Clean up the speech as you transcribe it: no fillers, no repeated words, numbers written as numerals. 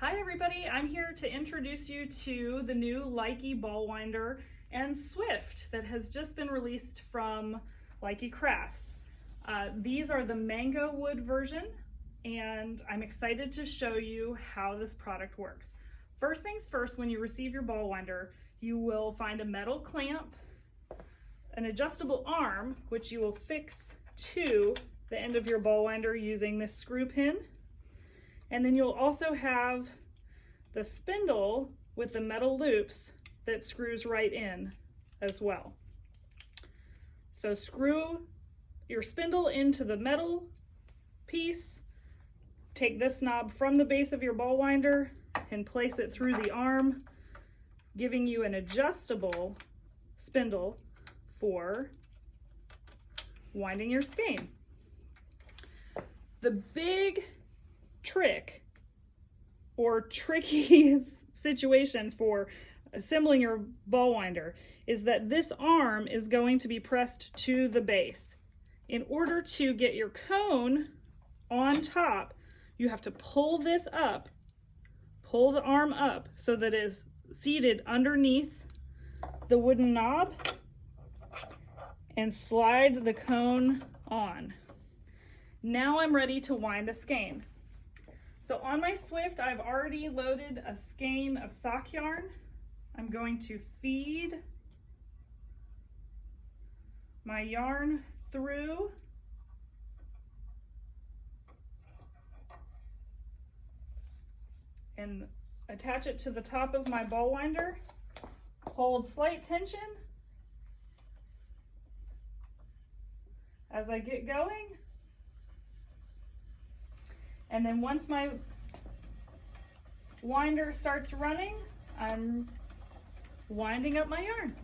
Hi everybody, I'm here to introduce you to the new Lykke ball winder and Swift that has just been released from Lykke Crafts. These are the mango wood version, and I'm excited to show you how this product works. First things first, when you receive your ball winder, you will find a metal clamp, an adjustable arm, which you will fix to the end of your ball winder using this screw pin. And then you'll also have the spindle with the metal loops that screws right in as well. So screw your spindle into the metal piece, take this knob from the base of your ball winder and place it through the arm, giving you an adjustable spindle for winding your skein. The big trick or tricky situation for assembling your ball winder is that this arm is going to be pressed to the base. In order to get your cone on top, you have to pull this up, pull the arm up so that it is seated underneath the wooden knob and slide the cone on. Now I'm ready to wind a skein. So on my Swift, I've already loaded a skein of sock yarn. I'm going to feed my yarn through and attach it to the top of my ball winder. Hold slight tension as I get going. And then once my winder starts running, I'm winding up my yarn.